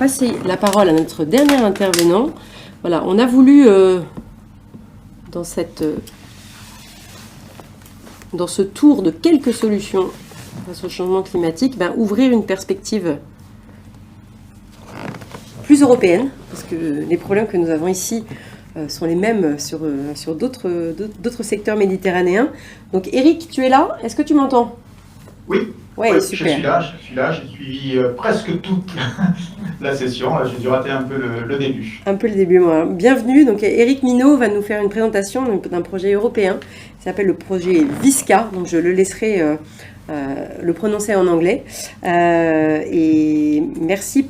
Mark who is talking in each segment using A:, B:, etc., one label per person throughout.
A: Passer la parole à notre dernier intervenant. Voilà, on a voulu, dans ce tour de quelques solutions face au changement climatique, ouvrir une perspective plus européenne, parce que les problèmes que nous avons ici sont les mêmes sur d'autres secteurs méditerranéens. Donc Eric, tu es là? Est-ce que tu m'entends?
B: Oui,
A: Ouais,
B: oui,
A: super.
B: je suis là, j'ai suivi presque toute la session, j'ai dû rater un peu le début.
A: Un peu le début, moi. Bienvenue, donc Eric Minot va nous faire une présentation d'un projet européen qui s'appelle le projet VISCA, donc je le laisserai le prononcer en anglais. Et merci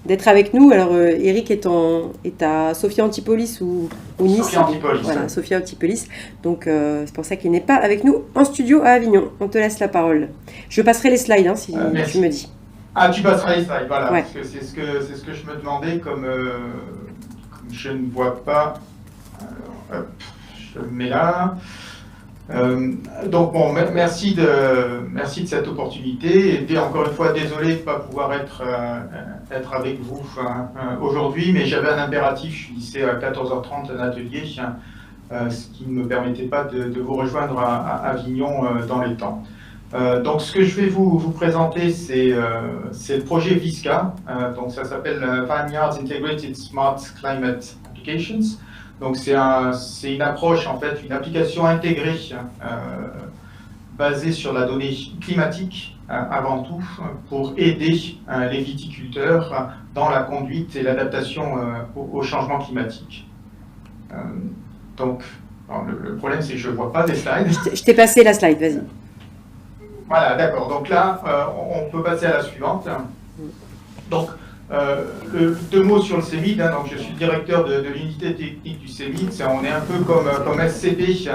A: d'être avec nous. Alors Eric est à Sophia Antipolis ou Nice.
B: Sophia Antipolis.
A: Voilà, Sophia Antipolis. Donc c'est pour ça qu'il n'est pas avec nous en studio à Avignon. On te laisse la parole. Je passerai les slides si tu me dis.
B: Ah, tu passeras les slides, voilà,
A: Ouais.
B: parce que c'est ce que je me demandais, comme je ne vois pas. Hop, je le mets là. Donc bon, merci de cette opportunité, et puis encore une fois, désolé de ne pas pouvoir être avec vous aujourd'hui, mais j'avais un impératif, je finissais à 14h30 un atelier, ce qui ne me permettait pas de vous rejoindre à Avignon dans les temps. Donc ce que je vais vous présenter, c'est le projet VISCA, donc ça s'appelle Vineyards Integrated Smart Climate Applications. Donc c'est une approche, en fait, une application intégrée basée sur la donnée climatique avant tout, pour aider les viticulteurs dans la conduite et l'adaptation au changement climatique. Donc le problème, c'est que je ne vois pas des slides.
A: Je t'ai passé la slide, vas-y.
B: Voilà, d'accord. Donc là, on peut passer à la suivante. Donc, deux mots sur le CEMID. Donc, je suis directeur de l'unité technique du CEMID. On est un peu comme SCP.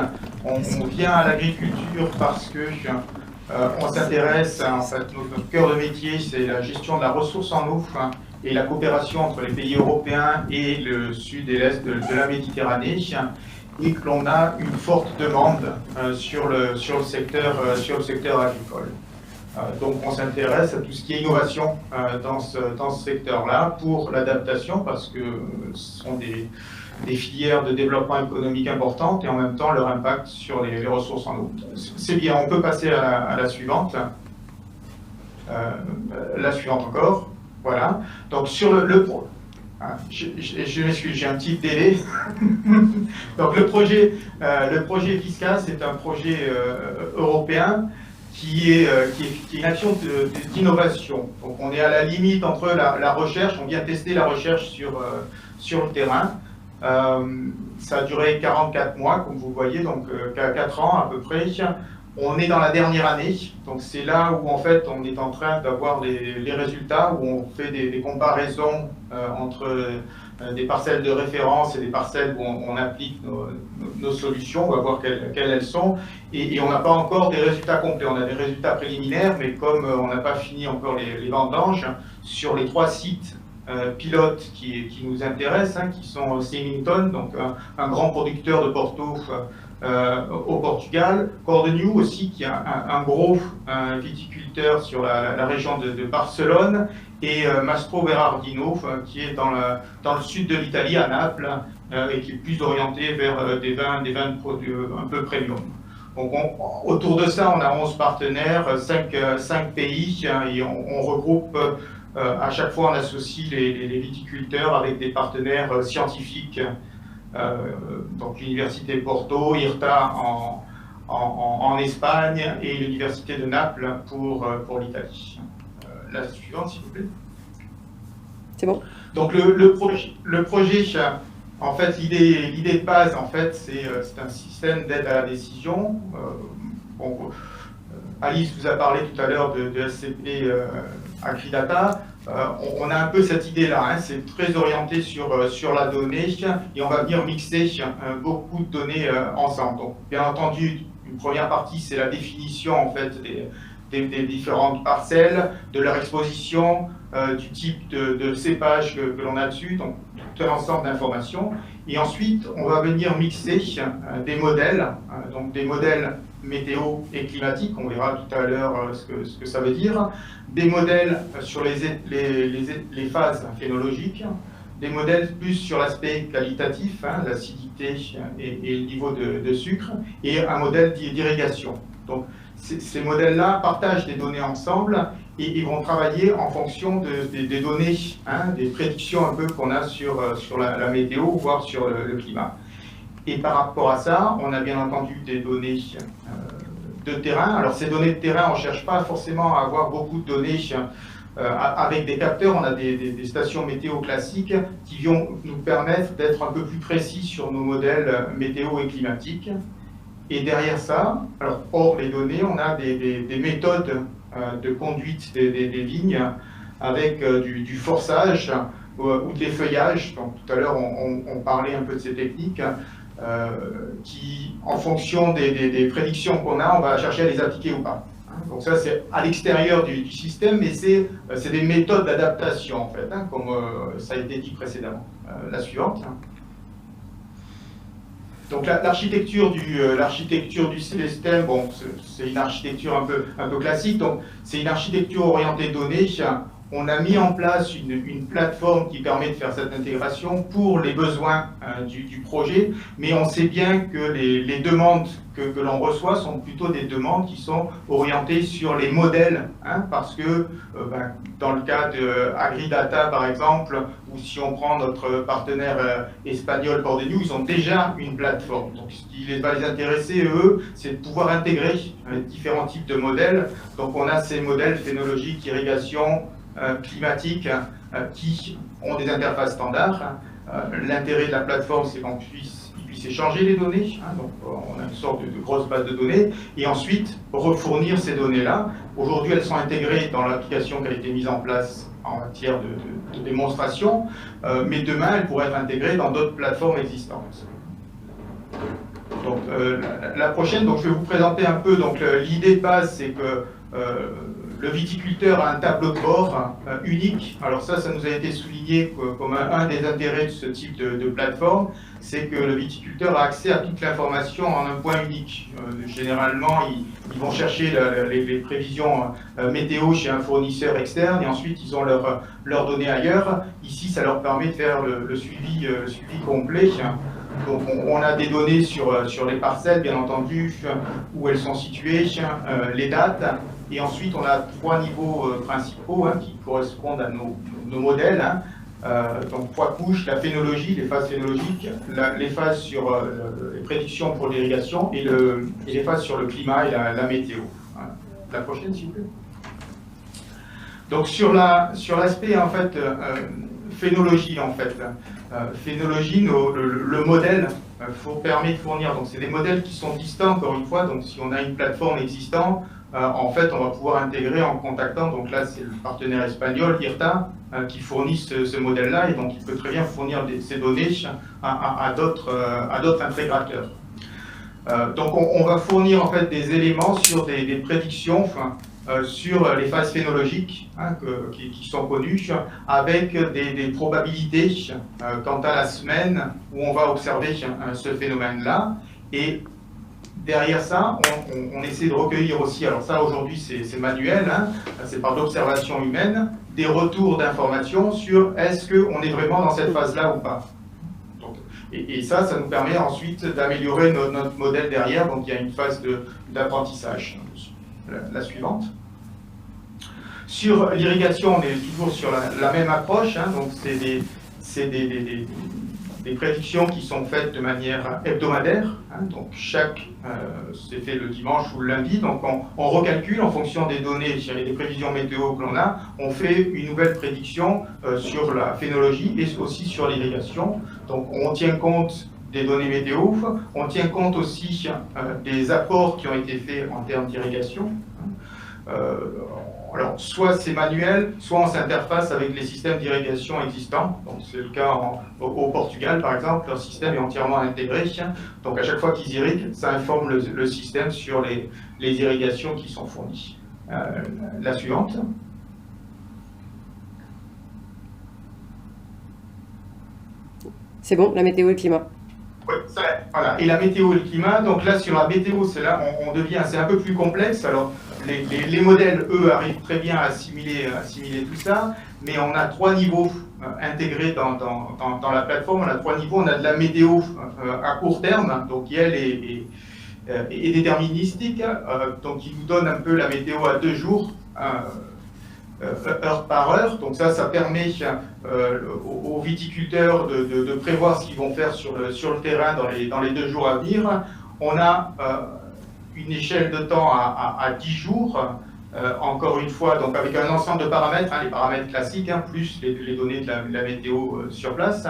B: On vient à l'agriculture parce que on s'intéresse, en fait, notre cœur de métier, c'est la gestion de la ressource en eau et la coopération entre les pays européens et le sud et l'est de la Méditerranée, et que l'on a une forte demande sur le secteur agricole. Donc on s'intéresse à tout ce qui est innovation dans ce secteur-là pour l'adaptation, parce que ce sont des filières de développement économique importantes, et en même temps leur impact sur les ressources en eau. C'est bien, on peut passer à la suivante. La suivante encore, voilà. Donc sur je m'excuse, j'ai un petit délai. Donc le projet VISCA, c'est un projet européen qui est une action d'innovation. Donc on est à la limite entre la recherche, on vient tester la recherche sur le terrain. Ça a duré 44 mois, comme vous voyez, donc 4 ans à peu près. On est dans la dernière année, donc c'est là où en fait on est en train d'avoir les résultats, où on fait des comparaisons entre des parcelles de référence et des parcelles où on applique nos solutions. On va voir quelles elles sont, et on n'a pas encore des résultats complets. On a des résultats préliminaires, mais comme on n'a pas fini encore les vendanges, sur les 3 sites pilotes qui nous intéressent, qui sont Symington, donc un grand producteur de Porto au Portugal, Cordeniu aussi, qui est un gros viticulteur sur la région de Barcelone, et Mastro Berardino, qui est dans le sud de l'Italie, à Naples, et qui est plus orienté vers des vins de produits un peu premium. Donc autour de ça, on a 11 partenaires, 5 pays, et on regroupe, à chaque fois on associe les viticulteurs avec des partenaires scientifiques, donc l'université de Porto, IRTA en Espagne, et l'université de Naples pour l'Italie. La suivante, s'il vous plaît.
A: C'est bon.
B: Donc le projet, en fait, l'idée de base, en fait, c'est un système d'aide à la décision. Alice vous a parlé tout à l'heure de SCP Agridata. On a un peu cette idée-là, c'est très orienté sur la donnée, et on va venir mixer beaucoup de données ensemble. Donc, bien entendu, une première partie, c'est la définition, en fait, des différentes parcelles, de leur exposition, du type de cépage que l'on a dessus, donc tout un ensemble d'informations. Et ensuite, on va venir mixer des modèles, donc des modèles météo et climatique, on verra tout à l'heure ce que ça veut dire, des modèles sur les phases phénologiques, des modèles plus sur l'aspect qualitatif, hein, l'acidité et le niveau de sucre, et un modèle d'irrigation. Donc ces modèles-là partagent des données ensemble et ils vont travailler en fonction des données, hein, des prédictions un peu qu'on a sur la météo, voire sur le climat. Et par rapport à ça, on a bien entendu des données de terrain. Alors ces données de terrain, on ne cherche pas forcément à avoir beaucoup de données. Avec des capteurs, on a des stations météo classiques qui vont nous permettre d'être un peu plus précis sur nos modèles météo et climatiques. Et derrière ça, alors hors les données, on a des méthodes de conduite des vignes avec du forçage ou des feuillages. Donc tout à l'heure, on parlait un peu de ces techniques qui, en fonction des prédictions qu'on a, on va chercher à les appliquer ou pas. Donc ça, c'est à l'extérieur du système, mais c'est des méthodes d'adaptation, en fait, hein, comme ça a été dit précédemment. La suivante. Donc l'architecture du système, bon, c'est une architecture un peu classique, donc c'est une architecture orientée données. On a mis en place une plateforme qui permet de faire cette intégration pour les besoins du projet, mais on sait bien que les demandes que l'on reçoit sont plutôt des demandes qui sont orientées sur les modèles, hein, parce que dans le cas de AgriData par exemple, ou si on prend notre partenaire espagnol Pordeño, ils ont déjà une plateforme. Donc ce qui va les intéresser, eux, c'est de pouvoir intégrer différents types de modèles. Donc on a ces modèles phénologiques, irrigation, climatiques qui ont des interfaces standards. L'intérêt de la plateforme, c'est qu'on puisse échanger les données, hein, donc on a une sorte de grosse base de données, et ensuite refournir ces données-là. Aujourd'hui, elles sont intégrées dans l'application qui a été mise en place en matière de démonstration, mais demain, elles pourraient être intégrées dans d'autres plateformes existantes. Donc la prochaine, donc je vais vous présenter un peu, donc l'idée de base, c'est que le viticulteur a un tableau de bord unique. Alors ça nous a été souligné comme un des intérêts de ce type de plateforme, c'est que le viticulteur a accès à toute l'information en un point unique. Généralement, ils vont chercher les prévisions météo chez un fournisseur externe et ensuite ils ont leurs données ailleurs. Ici, ça leur permet de faire le suivi complet. Donc on a des données sur les parcelles, bien entendu, où elles sont situées, les dates, et ensuite on a 3 niveaux principaux, hein, qui correspondent à nos modèles. Hein. Donc 3 couches, la phénologie, les phases phénologiques, les phases sur les prédictions pour l'irrigation et les phases sur le climat et la météo. Voilà. La prochaine, s'il vous plaît. Donc sur l'aspect en fait phénologie en fait. Phénologie, le modèle permet de fournir, donc c'est des modèles qui sont distants encore une fois, donc si on a une plateforme existante, en fait on va pouvoir intégrer en contactant, donc là c'est le partenaire espagnol, IRTA, qui fournit ce modèle-là, et donc il peut très bien fournir ces données à d'autres intégrateurs. Donc on va fournir en fait des éléments sur des prédictions, sur les phases phénologiques, hein, qui sont connues, avec des probabilités quant à la semaine où on va observer ce phénomène-là. Et derrière ça, on essaie de recueillir aussi, alors ça aujourd'hui c'est manuel, hein, c'est par l'observation humaine, des retours d'informations sur est-ce qu'on est vraiment dans cette phase-là ou pas. Donc, et ça nous permet ensuite d'améliorer notre modèle derrière, donc il y a une phase d'apprentissage. La suivante. Sur l'irrigation, on est toujours sur la même approche, hein, donc c'est des prédictions qui sont faites de manière hebdomadaire, hein, donc c'est fait le dimanche ou le lundi, donc on recalcule en fonction des données et des prévisions météo que l'on a, on fait une nouvelle prédiction sur la phénologie et aussi sur l'irrigation. Donc on tient compte des données météo, on tient compte aussi des apports qui ont été faits en termes d'irrigation. Alors, soit c'est manuel, soit on s'interface avec les systèmes d'irrigation existants. Donc, c'est le cas au Portugal, par exemple, leur système est entièrement intégré. Donc, à chaque fois qu'ils irriguent, ça informe le système sur les irrigations qui sont fournies. La suivante.
A: C'est bon, la météo et le climat.
B: Oui, voilà. Et la météo et le climat, donc là sur la météo, c'est là on devient, c'est un peu plus complexe. Alors les modèles, eux, arrivent très bien à assimiler tout ça, mais on a 3 niveaux intégrés dans la plateforme. On a 3 niveaux. On a de la météo à court terme, donc qui elle est déterministique, donc qui nous donne un peu la météo à 2 jours. Heure par heure, donc ça permet aux viticulteurs de prévoir ce qu'ils vont faire sur le terrain dans les 2 jours à venir. On a une échelle de temps à 10 jours, encore une fois, donc avec un ensemble de paramètres, les paramètres classiques, plus les données de la météo sur place,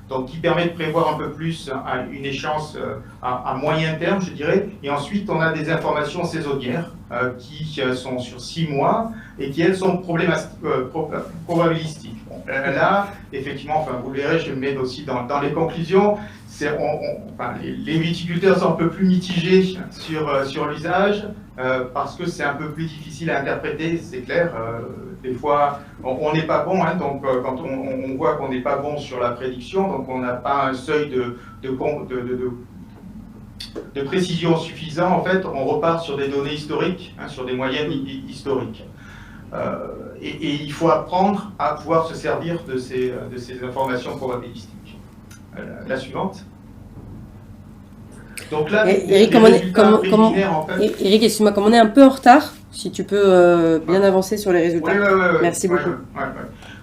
B: donc qui permet de prévoir un peu plus une échéance à moyen terme, je dirais. Et ensuite, on a des informations saisonnières qui sont sur 6 mois et qui, elles, sont probabilistiques. Bon, là, effectivement, enfin, vous le verrez, je le mets aussi dans les conclusions, les viticulteurs sont un peu plus mitigés sur l'usage parce que c'est un peu plus difficile à interpréter, c'est clair. Des fois, on n'est pas bon, donc quand on voit qu'on n'est pas bon sur la prédiction, donc on n'a pas un seuil de précision suffisant, en fait, on repart sur des données historiques, sur des moyennes historiques. Et il faut apprendre à pouvoir se servir de ces informations probabilistiques. La suivante. Donc là,
A: Eric, Eric, excuse-moi, comme on est un peu en retard, si tu peux bien avancer sur les résultats.
B: Oui.
A: Merci beaucoup.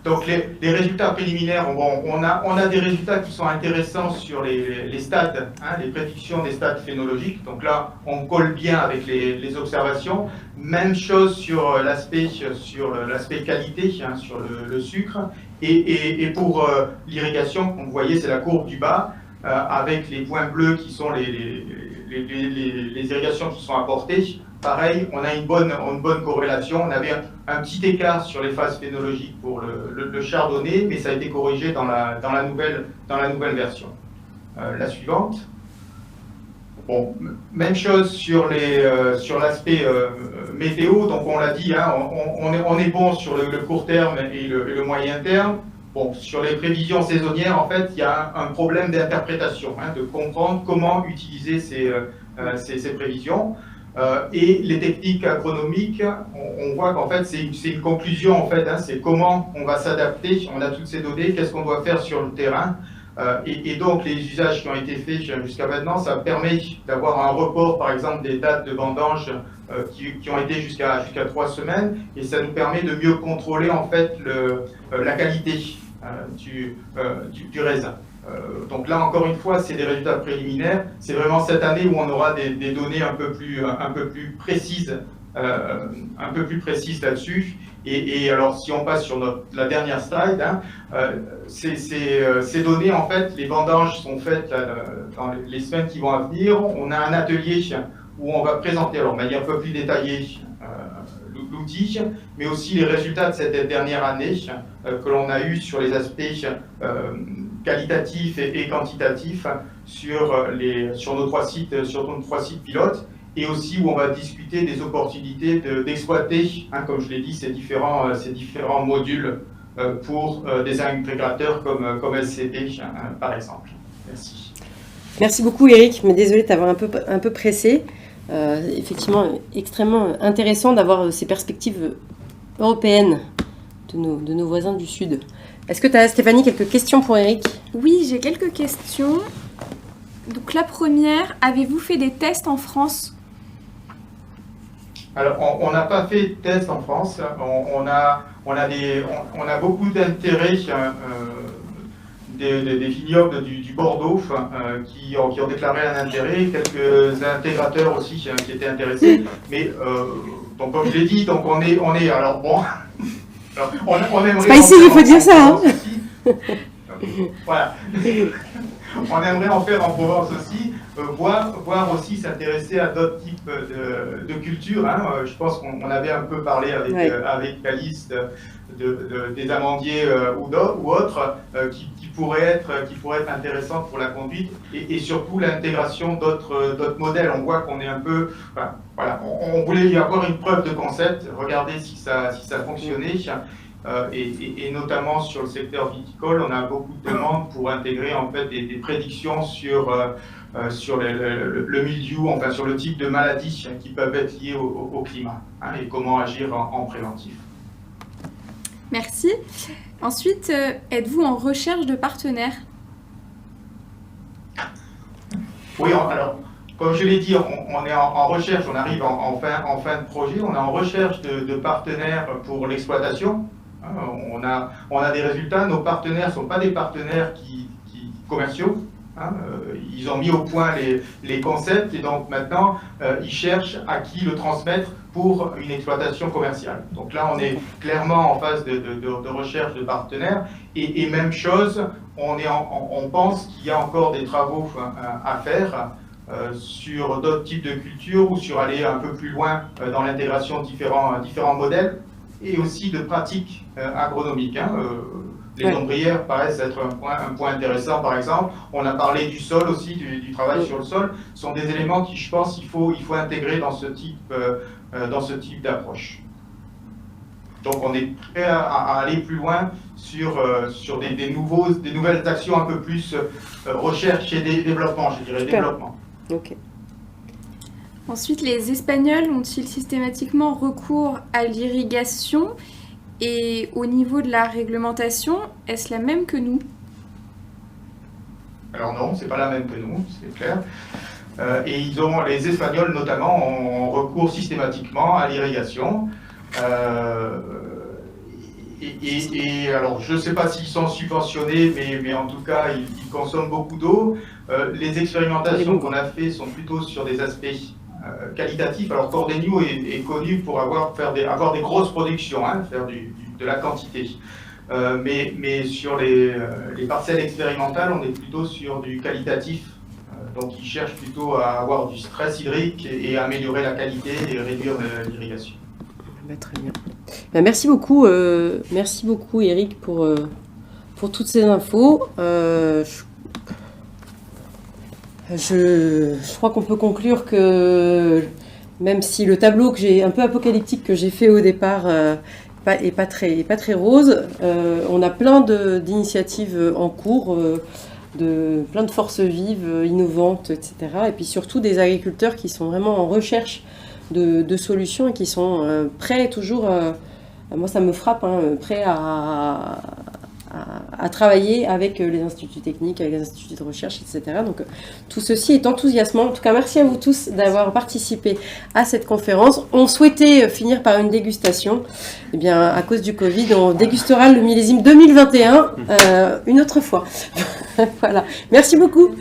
B: Donc les résultats préliminaires, bon, on a des résultats qui sont intéressants sur les stades, les prédictions des stades phénologiques. Donc là, on colle bien avec les observations. Même chose sur l'aspect qualité, sur le sucre. Et pour l'irrigation, comme vous voyez, c'est la courbe du bas, avec les points bleus qui sont les irrigations qui sont apportées. Pareil, on a une bonne corrélation. On avait un petit écart sur les phases phénologiques pour le chardonnay, mais ça a été corrigé dans la nouvelle version. La suivante. Bon, même chose sur l'aspect météo. Donc on l'a dit, on est bon sur le court terme et le moyen terme. Bon, sur les prévisions saisonnières, en fait, il y a un problème d'interprétation, de comprendre comment utiliser ces prévisions. Et les techniques agronomiques, on voit qu'en fait, c'est une conclusion, en fait, c'est comment on va s'adapter. On a toutes ces données, qu'est-ce qu'on doit faire sur le terrain. Et donc, les usages qui ont été faits jusqu'à maintenant, ça permet d'avoir un report, par exemple, des dates de vendange qui ont été jusqu'à 3 semaines, et ça nous permet de mieux contrôler, en fait, la qualité du raisin. Donc là, encore une fois, c'est des résultats préliminaires. C'est vraiment cette année où on aura des données un peu plus précises là-dessus. Et alors, si on passe sur la dernière slide, ces données, en fait, les vendanges sont faites dans les semaines qui vont à venir. On a un atelier où on va présenter, alors de manière un peu plus détaillée, l'outil, mais aussi les résultats de cette dernière année que l'on a eu sur les aspects qualitatifs et quantitatifs sur nos 3 sites pilotes, et aussi où on va discuter des opportunités d'exploiter, comme je l'ai dit, ces différents modules pour des intégrateurs comme LCP, par exemple. Merci.
A: Merci beaucoup Eric, mais désolé de t'avoir un peu pressé. Effectivement, extrêmement intéressant d'avoir ces perspectives européennes de nos voisins du Sud. Est-ce que tu as, Stéphanie, quelques questions pour Eric?
C: Oui, j'ai quelques questions. Donc la première, avez-vous fait des tests en France?
B: Alors, on n'a pas fait de tests en France. On a beaucoup d'intérêt des vignobles du Bordeaux qui ont déclaré un intérêt, quelques intégrateurs aussi qui étaient intéressés. Mais donc comme je l'ai dit, donc on est alors bon. Alors, on aimerait.
A: C'est pas ici qu'il faut dire ça.
B: Voilà. On aimerait en faire en Provence aussi, voir aussi s'intéresser à d'autres types de cultures. Je pense qu'on avait un peu parlé avec Calice des amandiers ou autres qui pourraient être intéressantes pour la conduite, et surtout l'intégration d'autres modèles. On voit qu'on est un peu... Voilà, on voulait y avoir une preuve de concept, regarder si ça fonctionnait. et notamment sur le secteur viticole, on a beaucoup de demandes pour intégrer en fait des prédictions sur le milieu, enfin sur le type de maladies qui peuvent être liées au climat, et comment agir en préventif.
C: Merci. Ensuite, êtes-vous en recherche de partenaires?
B: Oui, alors, comme je l'ai dit, on est en recherche, on arrive en fin de projet, on est en recherche de partenaires pour l'exploitation. On a des résultats, nos partenaires ne sont pas des partenaires commerciaux. Ils ont mis au point les concepts et donc maintenant ils cherchent à qui le transmettre pour une exploitation commerciale. Donc là on est clairement en phase de recherche de partenaires et même chose, on pense qu'il y a encore des travaux à faire sur d'autres types de cultures ou sur aller un peu plus loin dans l'intégration de différents modèles et aussi de pratiques agronomiques. Les ombrières paraissent être un point intéressant, par exemple. On a parlé du sol aussi, du travail sur le sol. Ce sont des éléments qui, je pense, il faut intégrer dans ce type d'approche. Donc, on est prêt à aller plus loin sur des nouvelles actions un peu plus recherche et développement, je dirais, développement.
A: Ok.
C: Ensuite, les Espagnols ont-ils systématiquement recours à l'irrigation? Et au niveau de la réglementation, est-ce la même que nous?
B: Alors non, c'est pas la même que nous, c'est clair. Et les Espagnols notamment ont recours systématiquement à l'irrigation. Et alors, je ne sais pas s'ils sont subventionnés, mais en tout cas, ils consomment beaucoup d'eau. Les expérimentations qu'on a faites sont plutôt sur des aspects qualitatif. Alors Cordegniou est connu pour avoir des grosses productions, faire de la quantité. Mais sur les parcelles expérimentales, on est plutôt sur du qualitatif. Donc ils cherchent plutôt à avoir du stress hydrique et améliorer la qualité et réduire l'irrigation.
A: Très bien. Merci beaucoup Eric pour toutes ces infos. Je crois qu'on peut conclure que même si le tableau un peu apocalyptique que j'ai fait au départ est pas très rose, on a plein d'initiatives en cours, plein de forces vives, innovantes, etc. Et puis surtout des agriculteurs qui sont vraiment en recherche de solutions et qui sont prêts toujours, moi ça me frappe, prêts à travailler avec les instituts techniques, avec les instituts de recherche, etc. Donc tout ceci est enthousiasmant. En tout cas, merci à vous tous d'avoir participé à cette conférence. On souhaitait finir par une dégustation. Eh bien, à cause du Covid, on dégustera le millésime 2021 une autre fois. Voilà. Merci beaucoup.